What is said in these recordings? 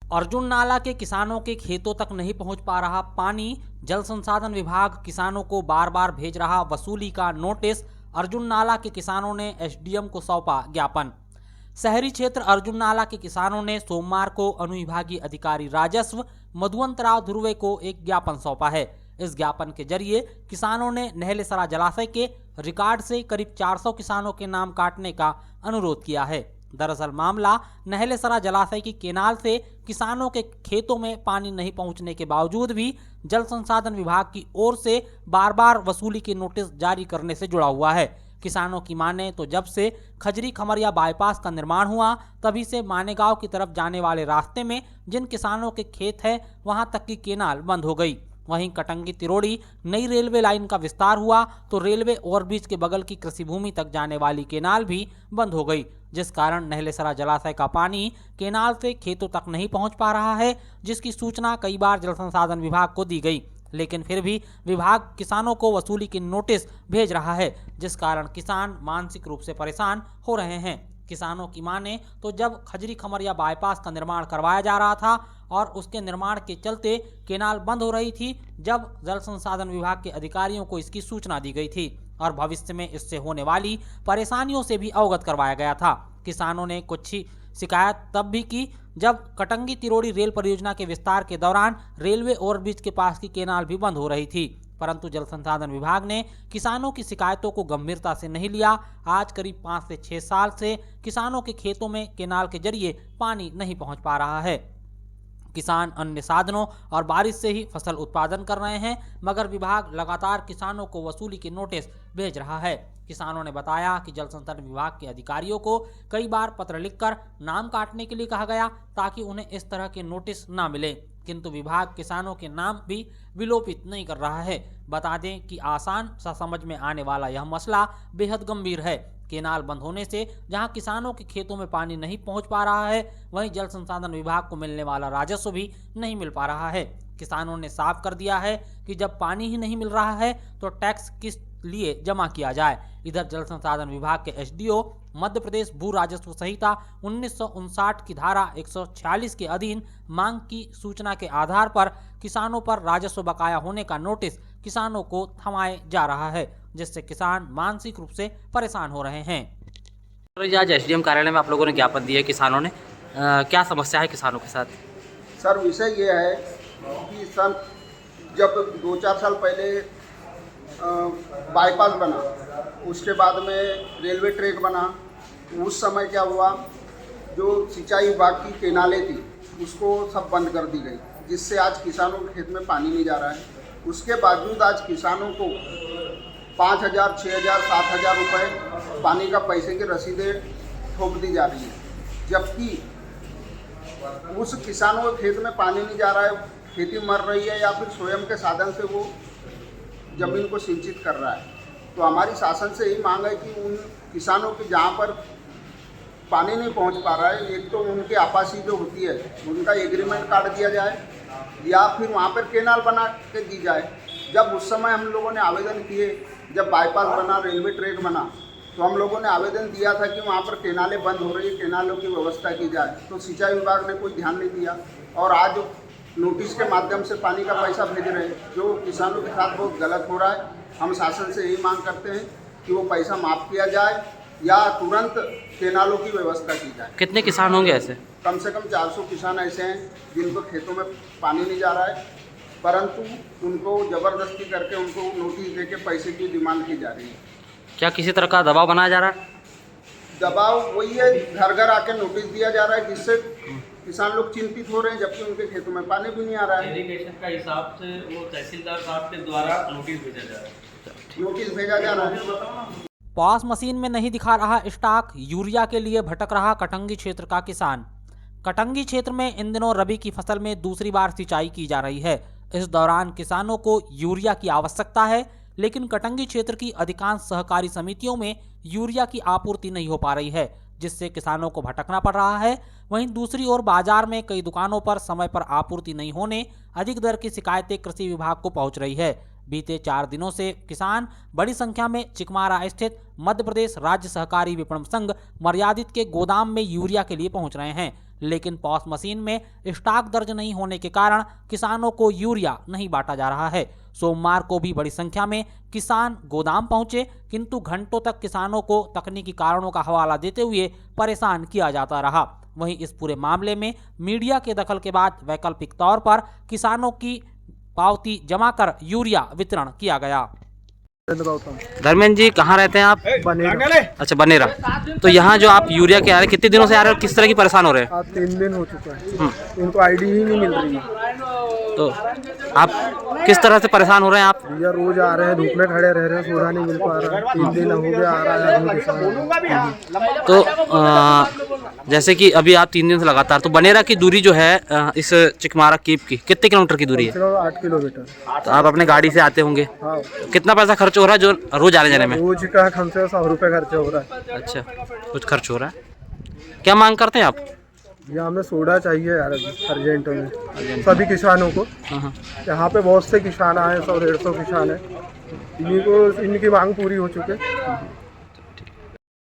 अर्जुन नाला के किसानों के खेतों तक नहीं पहुंच पा रहा पानी। जल संसाधन विभाग किसानों को बार बार भेज रहा वसूली का नोटिस। अर्जुन नाला के किसानों ने एसडीएम को सौंपा ज्ञापन। शहरी क्षेत्र अर्जुन नाला के किसानों ने सोमवार को अनुविभागीय अधिकारी राजस्व मधुवंत राव ध्रुवे को एक ज्ञापन सौंपा है। इस ज्ञापन के जरिए किसानों ने नहलेसरा जलाशय के रिकॉर्ड से करीब 400 किसानों के नाम काटने का अनुरोध किया है। दरअसल मामला नहलेसरा जलाशय की केनाल से किसानों के खेतों में पानी नहीं पहुंचने के बावजूद भी जल संसाधन विभाग की ओर से बार बार वसूली के नोटिस जारी करने से जुड़ा हुआ है। किसानों की माने तो जब से खजरी खमरिया बाईपास का निर्माण हुआ तभी से मानेगांव की तरफ जाने वाले रास्ते में जिन किसानों के खेत है वहां तक की केनाल बंद हो गई। वहीं कटंगी तिरोड़ी नई रेलवे लाइन का विस्तार हुआ तो रेलवे ओवरब्रिज के बगल की कृषि भूमि तक जाने वाली केनाल भी बंद हो गई, जिस कारण नहलेसरा जलाशय का पानी केनाल से खेतों तक नहीं पहुंच पा रहा है, जिसकी सूचना कई बार जल संसाधन विभाग को दी गई, लेकिन फिर भी विभाग किसानों को वसूली के नोटिस भेज रहा है, जिस कारण किसान मानसिक रूप से परेशान हो रहे हैं। किसानों की माने तो जब खजरी खमरिया बाईपास का निर्माण करवाया जा रहा था और उसके निर्माण के चलते केनाल बंद हो रही थी, जब जल संसाधन विभाग के अधिकारियों को इसकी सूचना दी गई थी और भविष्य में इससे होने वाली परेशानियों से भी अवगत करवाया गया था। किसानों ने कुछ शिकायत तब भी की जब कटंगी तिरोड़ी रेल परियोजना के विस्तार के दौरान रेलवे ओवरब्रिज के पास की केनाल भी बंद हो रही थी, परंतु जल संसाधन विभाग ने किसानों की शिकायतों को गंभीरता से नहीं लिया। आज करीब 5 से 6 साल से किसानों के खेतों में केनाल के जरिए पानी नहीं पहुंच पा रहा है। किसान अन्य साधनों और बारिश से ही फसल उत्पादन कर रहे हैं, मगर विभाग लगातार किसानों को वसूली के नोटिस भेज रहा है। किसानों ने बताया कि जल संसाधन विभाग के अधिकारियों को कई बार पत्र लिखकर नाम काटने के लिए कहा गया ताकि उन्हें इस तरह के नोटिस ना मिले, किंतु विभाग किसानों के नाम भी विलोपित नहीं कर रहा है। बता दें कि आसान सा समझ में आने वाला यह मसला बेहद गंभीर है। केनाल बंद होने से जहां किसानों के खेतों में पानी नहीं पहुंच पा रहा है, वहीं जल संसाधन विभाग को मिलने वाला राजस्व भी नहीं मिल पा रहा है। किसानों ने साफ कर दिया है कि जब पानी ही नहीं मिल रहा है तो टैक्स किस लिए जमा किया जाए। इधर जल संसाधन विभाग के एसडीओ मध्य प्रदेश भू राजस्व संहिता 1959 की धारा 146 के अधीन मांग की सूचना के आधार पर किसानों पर राजस्व बकाया होने का नोटिस किसानों को थमाए जा रहा है, जिससे किसान मानसिक रूप से परेशान हो रहे हैं। आज एसडीएम कार्यालय में आप लोगों ने ज्ञापन दिया किसानों ने, क्या समस्या है किसानों के साथ? सर विषय ये है कि सर जब 2-4 साल पहले बाईपास बना, उसके बाद में रेलवे ट्रैक बना, उस समय क्या हुआ, जो सिंचाई विभाग की केनालें थी उसको सब बंद कर दी गई, जिससे आज किसानों के खेत में पानी नहीं जा रहा है। उसके बावजूद आज किसानों को 5,000, 6,000, 7,000 रुपये पानी का पैसे की रसीदें ठोक दी जा रही है, जबकि उस किसानों के खेत में पानी नहीं जा रहा है, खेती मर रही है या फिर स्वयं के साधन से वो जमीन को सिंचित कर रहा है। तो हमारी शासन से यही मांग है कि उन किसानों की जहाँ पर पानी नहीं पहुँच पा रहा है, एक तो उनकी आपासी जो होती है उनका एग्रीमेंट काट दिया जाए या फिर वहाँ पर केनाल बना के दी जाए। जब उस समय हम लोगों ने आवेदन किए, जब बाईपास बना, रेलवे ट्रैक बना, तो हम लोगों ने आवेदन दिया था कि वहाँ पर केनालें बंद हो रही है, केनालों की व्यवस्था की जाए, तो सिंचाई विभाग ने कोई ध्यान नहीं दिया और आज नोटिस के माध्यम से पानी का पैसा भेज रहे हैं, जो किसानों के साथ बहुत गलत हो रहा है। हम शासन से यही मांग करते हैं कि वो पैसा माफ़ किया जाए या तुरंत केनालों की व्यवस्था की जाए। कितने किसान होंगे ऐसे? कम से कम 400 किसान ऐसे हैं जिनको खेतों में पानी नहीं जा रहा है, परंतु उनको ज़बरदस्ती करके उनको नोटिस दे के पैसे की डिमांड की जा रही है। क्या किसी तरह का दबाव बनाया जा रहा है? दबाव वही है, घर घर आके नोटिस दिया जा रहा है, जिससे किसान लोग चिंतित हो रहे हैं, जबकि उनके खेतों में पानी भी नहीं आ रहा है। इरिगेशन का हिसाब से वो तहसीलदार साहब के द्वारा नोटिस भेजा जा रहा है। पॉस मशीन में नहीं दिखा रहा स्टॉक, यूरिया के लिए भटक रहा कटंगी क्षेत्र का किसान। कटंगी क्षेत्र में इन दिनों रबी की फसल में दूसरी बार सिंचाई की जा रही है। इस दौरान किसानों को यूरिया की आवश्यकता है, लेकिन कटंगी क्षेत्र की अधिकांश सहकारी समितियों में यूरिया की आपूर्ति नहीं हो पा रही है, जिससे किसानों को भटकना पड़ रहा है। वहीं दूसरी ओर बाजार में कई दुकानों पर समय पर आपूर्ति नहीं होने अधिक दर की शिकायतें कृषि विभाग को पहुंच रही है। बीते 4 दिनों से किसान बड़ी संख्या में चिकमारा स्थित मध्य प्रदेश राज्य सहकारी विपणन संघ मर्यादित के गोदाम में यूरिया के लिए पहुंच रहे हैं, लेकिन पॉस मशीन में स्टॉक दर्ज नहीं होने के कारण किसानों को यूरिया नहीं बांटा जा रहा है। सोमवार को भी बड़ी संख्या में किसान गोदाम पहुंचे, किंतु घंटों तक किसानों को तकनीकी कारणों का हवाला देते हुए परेशान किया जाता रहा। वहीं इस पूरे मामले में मीडिया के दखल के बाद वैकल्पिक तौर पर किसानों की पावती जमा कर यूरिया वितरण किया गया। धर्मेंद्र जी, कहाँ रहते हैं आप? बनेरा। अच्छा, बनेरा। तो यहाँ जो आप यूरिया के आ रहे हैं, कितने दिनों से आ रहे हैं और किस तरह की परेशान हो रहे हैं? आज 3 दिन हो चुका है, इनको आईडी ही नहीं मिल रही है। तो आप किस तरह से परेशान हो रहे हैं आप? भैया रोज आ रहे हैं, धूप में खड़े रह रहे हैं, सोडा नहीं मिल पा रहा है। 3 दिन हो गया आ रहा है आदमी किसान। तो जैसे कि अभी आप 3 दिन से लगातार, तो बनेरा की दूरी जो है इस चिकमारा कीप की कितने किलोमीटर की दूरी है? 8 किलोमीटर। तो आप अपने गाड़ी से आते होंगे, हाँ। कितना पैसा खर्च हो रहा है जो रोज आने जाने में? रोज का कम से कम 100 रुपये खर्चा हो रहा है। अच्छा, कुछ खर्च हो रहा है। क्या मांग करते हैं आप? भैया हमें सोडा चाहिए यार अभी अर्जेंट में सभी किसानों को। यहाँ पे बहुत से किसान आए, 100-150 किसान है, इनकी मांग पूरी हो चुकी है।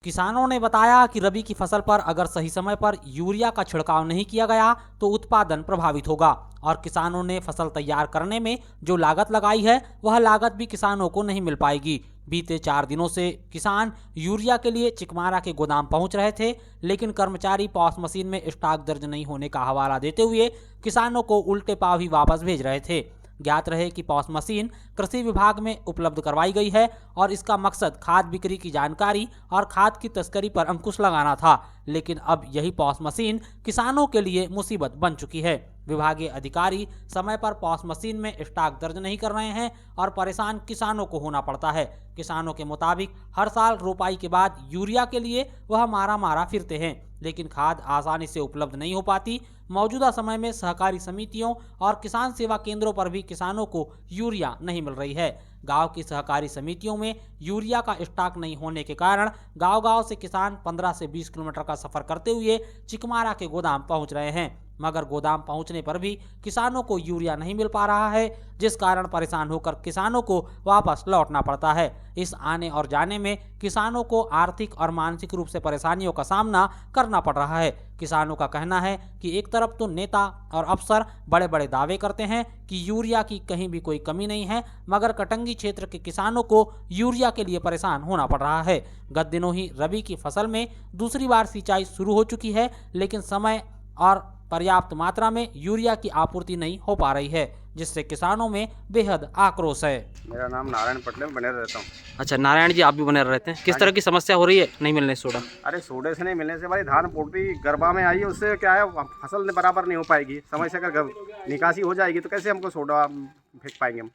किसानों ने बताया कि रबी की फसल पर अगर सही समय पर यूरिया का छिड़काव नहीं किया गया तो उत्पादन प्रभावित होगा और किसानों ने फसल तैयार करने में जो लागत लगाई है वह लागत भी किसानों को नहीं मिल पाएगी। बीते 4 दिनों से किसान यूरिया के लिए चिकमारा के गोदाम पहुंच रहे थे, लेकिन कर्मचारी पॉस मशीन में स्टॉक दर्ज नहीं होने का हवाला देते हुए किसानों को उल्टे पाव ही वापस भेज रहे थे। ज्ञात रहे कि पॉस मशीन कृषि विभाग में उपलब्ध करवाई गई है और इसका मकसद खाद बिक्री की जानकारी और खाद की तस्करी पर अंकुश लगाना था, लेकिन अब यही पॉस मशीन किसानों के लिए मुसीबत बन चुकी है। विभागीय अधिकारी समय पर पॉस मशीन में स्टॉक दर्ज नहीं कर रहे हैं और परेशान किसानों को होना पड़ता है। किसानों के मुताबिक हर साल रोपाई के बाद यूरिया के लिए वह मारा फिरते हैं, लेकिन खाद आसानी से उपलब्ध नहीं हो पाती। मौजूदा समय में सहकारी समितियों और किसान सेवा केंद्रों पर भी किसानों को यूरिया नहीं मिल रही है। गांव की सहकारी समितियों में यूरिया का स्टॉक नहीं होने के कारण गांव-गांव से किसान 15 से 20 किलोमीटर का सफर करते हुए चिकमारा के गोदाम पहुंच रहे हैं, मगर गोदाम पहुंचने पर भी किसानों को यूरिया नहीं मिल पा रहा है, जिस कारण परेशान होकर किसानों को वापस लौटना पड़ता है। इस आने और जाने में किसानों को आर्थिक और मानसिक रूप से परेशानियों का सामना करना पड़ रहा है। किसानों का कहना है कि एक तरफ तो नेता और अफसर बड़े बड़े दावे करते हैं कि यूरिया की कहीं भी कोई कमी नहीं है, मगर कटंगी क्षेत्र के किसानों को यूरिया के लिए परेशान होना पड़ रहा है। गत दिनों ही रबी की फसल में दूसरी बार सिंचाई शुरू हो चुकी है, लेकिन समय और पर्याप्त मात्रा में यूरिया की आपूर्ति नहीं हो पा रही है, जिससे किसानों में बेहद आक्रोश है। मेरा नाम नारायण पटले में बने रहता हूँ। अच्छा नारायण जी, आप भी बने रहते हैं, किस तरह की समस्या हो रही है नहीं मिलने से सोडा? अरे सोडे से नहीं मिलने से हमारी धान पोल्ट्री गरबा में आई है, उससे क्या है फसल बराबर नहीं हो पाएगी। समय से अगर निकासी हो जाएगी तो कैसे हमको सोडा फेंक पाएंगे हम।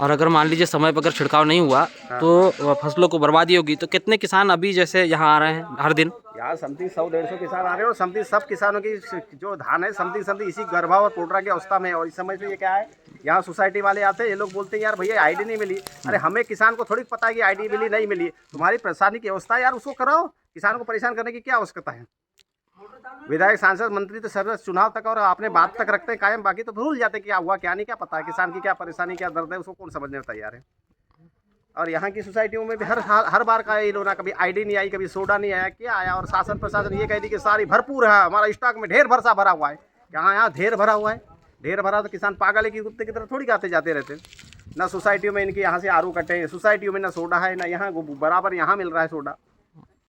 और अगर मान लीजिए समय पर अगर छिड़काव नहीं हुआ तो फसलों को बर्बादी होगी। तो कितने किसान अभी जैसे यहाँ आ रहे हैं हर दिन? यार समथिंग 100-150 किसान आ रहे हैं और समथिंग सब किसानों की जो धान है समथिंग इसी गरबा और पोल्ट्रा की अवस्था में है। और इस समय से ये क्या है, यहाँ सोसाइटी वाले आते हैं, ये लोग बोलते हैं यार भैया आईडी नहीं मिली। अरे हमें किसान को थोड़ी पता है कि आईडी मिली नहीं मिली, तुम्हारी परेशानी की अवस्था है यार, उसको कराओ। किसान को परेशान करने की क्या आवश्यकता है? विधायक सांसद मंत्री तो सब चुनाव तक और अपने बात तक रखते हैं कायम, बाकी तो भूल जाते हैं क्या हुआ क्या नहीं, क्या पता है किसान की क्या परेशानी क्या दर्द है, उसको कौन समझने को तैयार है। और यहाँ की सोसाइटियों में भी हर बार का ये लोना, कभी आईडी नहीं आई, कभी सोडा नहीं आया, क्या आया। और शासन प्रशासन ये कह दी कि सारी भरपूर है, हमारा स्टॉक में ढेर भरसा भरा हुआ है। यहाँ ढेर भरा हुआ है, ढेर भरा तो किसान पागल है कि कुत्ते की तरह थोड़ी आते जाते रहते। ना सोसाइटियों में इनके यहाँ से आरू कटे, सोसाइटियों में ना सोडा है, ना यहाँ बराबर यहाँ मिल रहा है सोडा।